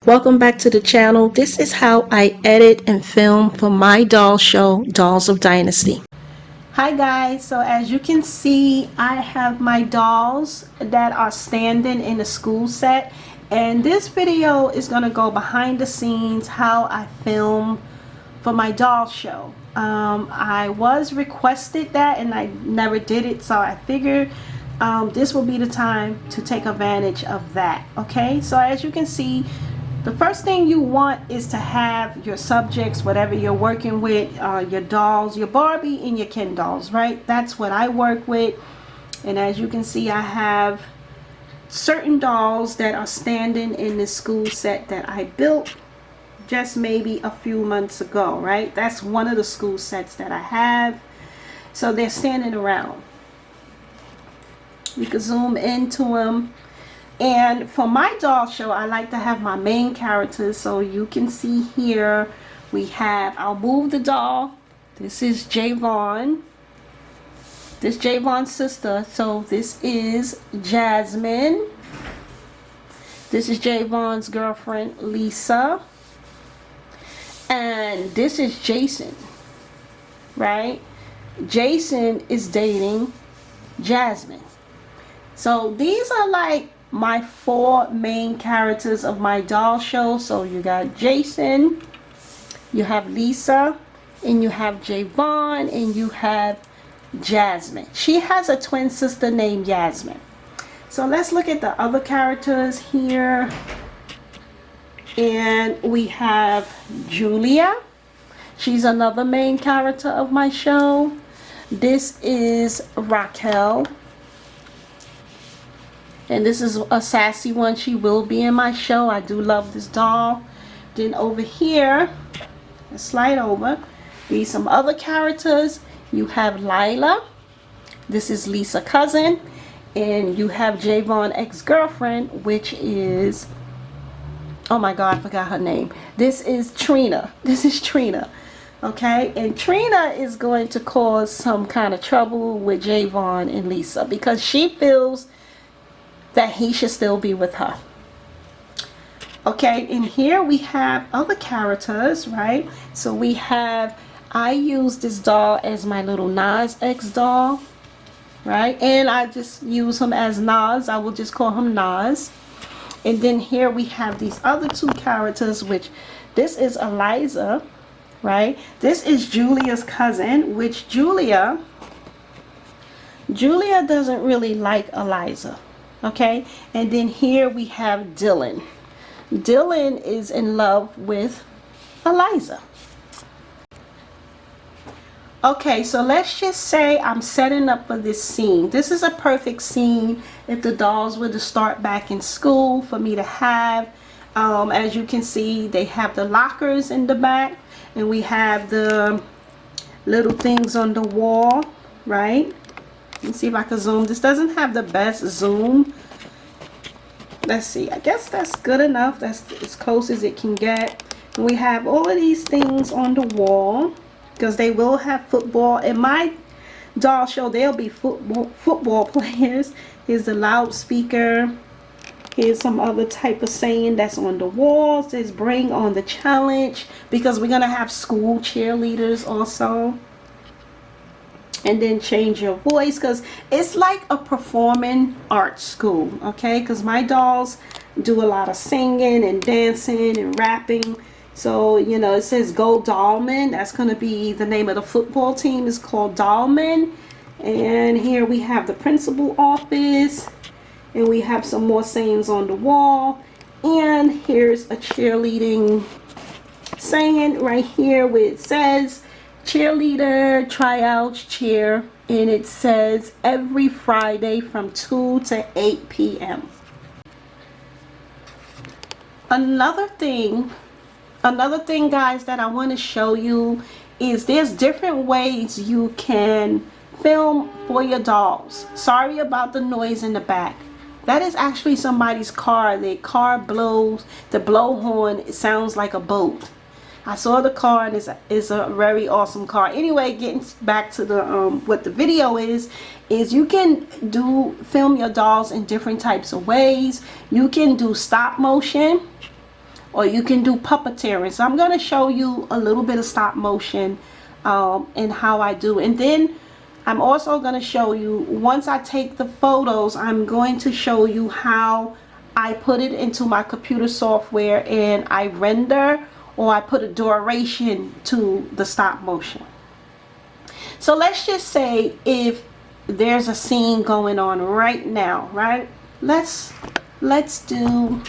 Welcome back to the channel. This is how I edit and film for my doll show, Dolls of Dynasty. Hi guys, so as you can see, I have my dolls that are standing in the school set, and this video is going to go behind the scenes how I film for my doll show. I was requested that and I never did it, so I figured this will be the time to take advantage of that. Okay, so as you can see, the first thing you want is to have your subjects, whatever you're working with, your dolls, your Barbie and your Ken dolls, right? That's what I work with. And as you can see, I have certain dolls that are standing in this school set that I built just maybe a few months ago, right? That's one of the school sets that I have. So they're standing around. You can zoom into them. And for my doll show, I like to have my main characters. So you can see here, we have, I'll move the doll. This is Javon. This Javon's sister. So this is Jasmine. This is Javon's girlfriend, Lisa. And this is Jason, right? Jason is dating Jasmine. So these are like my four main characters of my doll show. So you got Jason, you have Lisa, and you have Javon, and you have Jasmine. She has a twin sister named Yasmin. So let's look at the other characters here. And we have Julia. She's another main character of my show. This is Raquel. And this is a sassy one. She will be in my show. I do love this doll. Then over here, let's slide over. These some other characters. You have Lila. This is Lisa's cousin. And you have Javon's ex-girlfriend, which is, oh my God, I forgot her name. This is Trina. This is Trina. Okay, and Trina is going to cause some kind of trouble with Javon and Lisa because she feels that he should still be with her. Okay, and here we have other characters, right? So we have, I use this doll as my little Nas X doll, right? And I just use him as Nas. I will just call him Nas. And then here we have these other two characters, which this is Eliza, right? This is Julia's cousin, which Julia doesn't really like Eliza. Okay, and then here we have Dylan. Dylan is in love with Eliza. Okay, so let's just say I'm setting up for this scene. This is a perfect scene if the dolls were to start back in school for me to have. As you can see, they have the lockers in the back, and we have the little things on the wall, right? Let's see if I can zoom. This doesn't have the best zoom. Let's see. I guess that's good enough. That's as close as it can get. And we have all of these things on the wall because they will have football. In my doll show, they'll be football players. Here's the loudspeaker. Here's some other type of saying that's on the wall. It says bring on the challenge because we're going to have school cheerleaders also. And then change your voice because it's like a performing arts school, okay? Because my dolls do a lot of singing and dancing and rapping. So, you know, it says go Dollman. That's going to be the name of the football team is called Dollman. And here we have the principal office. And we have some more sayings on the wall. And here's a cheerleading saying right here where it says cheerleader tryouts cheer, and it says every Friday from 2 to 8 p.m. Another thing guys that I want to show you is there's different ways you can film for your dolls. Sorry about the noise in the back. That is actually somebody's car. The car blows, the blowhorn, it sounds like a boat. I saw the car and it's a very awesome car. Anyway, getting back to the what the video is you can film your dolls in different types of ways. You can do stop motion. or you can do puppeteering. So I'm going to show you a little bit of stop motion and how I do. And then I'm also going to show you, once I take the photos, I'm going to show you how I put it into my computer software and I render, or I put a duration to the stop motion. So let's just say if there's a scene going on right now, right? Let's do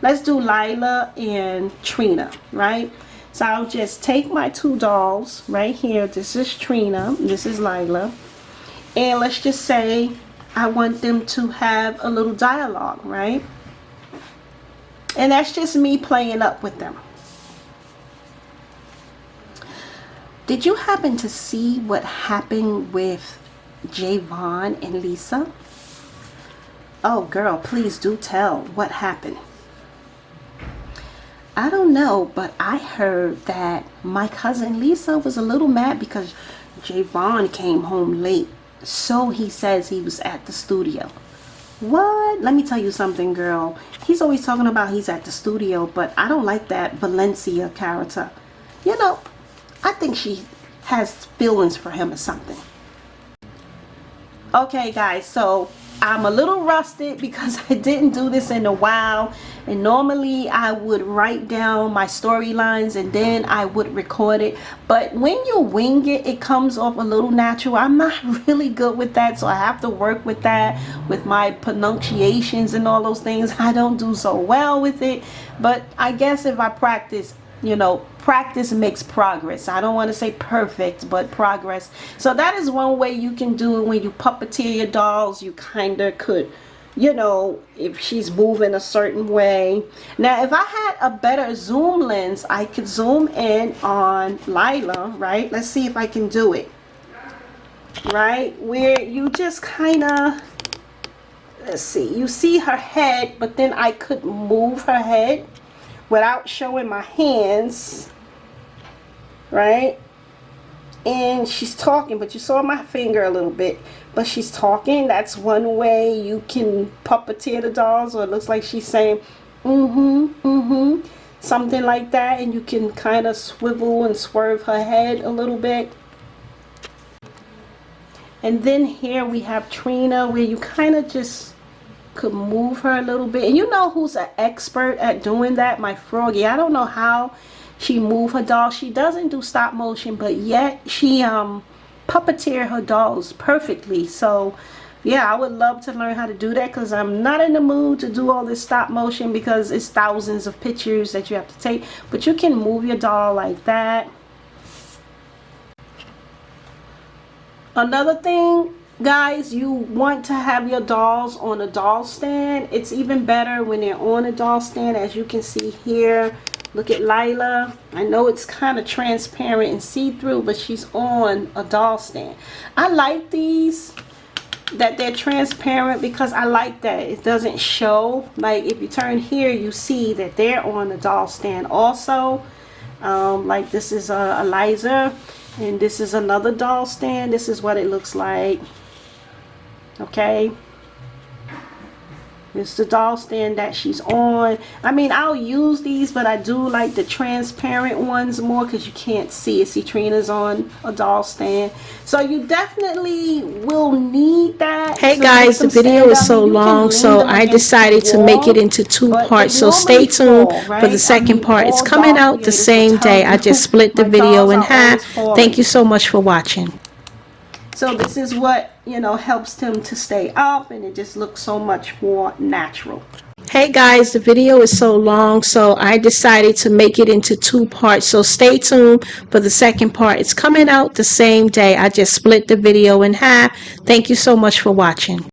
Lila and Trina, right? So I'll just take my two dolls right here. This is Trina, this is Lila. And let's just say I want them to have a little dialogue, right? And that's just me playing up with them. Did you happen to see what happened with Javon and Lisa? Oh girl, please do tell what happened. I don't know, but I heard that my cousin Lisa was a little mad because Javon came home late. So he says he was at the studio. What? Let me tell you something, girl. He's always talking about he's at the studio, but I don't like that Valencia character. You know, I think she has feelings for him or something. Okay guys, so I'm a little rusted because I didn't do this in a while, and normally I would write down my storylines and then I would record it, but when you wing it, it comes off a little natural. I'm not really good with that, so I have to work with that, with my pronunciations and all those things. I don't do so well with it, but I guess if I practice, you know, practice makes progress. I don't want to say perfect, but progress. So that is one way you can do it when you puppeteer your dolls. You kind of could, you know, if she's moving a certain way. Now, if I had a better zoom lens, I could zoom in on Lila, right? Let's see if I can do it. Right? Where you just kind of, let's see, you see her head, but then I could move her head without showing my hands, right? And she's talking, but you saw my finger a little bit, but she's talking. That's one way you can puppeteer the dolls, or it looks like she's saying something like that, and you can kind of swivel and swerve her head a little bit. And then here we have Trina, where you kind of just could move her a little bit. And you know who's an expert at doing that? My Froggy. I don't know how she moved her doll. She doesn't do stop motion, but yet she puppeteer her dolls perfectly. So yeah, I would love to learn how to do that, because I'm not in the mood to do all this stop motion because it's thousands of pictures that you have to take. But you can move your doll like that. Another thing, guys, you want to have your dolls on a doll stand. It's even better when they're on a doll stand. As you can see here, look at Lila. I know it's kind of transparent and see-through, but she's on a doll stand. I like these, that they're transparent, because I like that it doesn't show. Like if you turn here, you see that they're on a doll stand also. Like this is Eliza, and this is another doll stand. This is what it looks like. Okay, it's the doll stand that she's on. I mean, I'll use these, but I do like the transparent ones more because you can't see it. See, Trina's on a doll stand, so you definitely will need that. Hey guys, the video is so long, so I decided to make it into two parts, so stay tuned for the second part. It's coming out the same day. I just split the video in half. Thank you so much for watching. So this is what, you know, helps them to stay up, and it just looks so much more natural. Hey guys, the video is so long, so I decided to make it into two parts, so stay tuned for the second part. It's coming out the same day. I just split the video in half. Thank you so much for watching.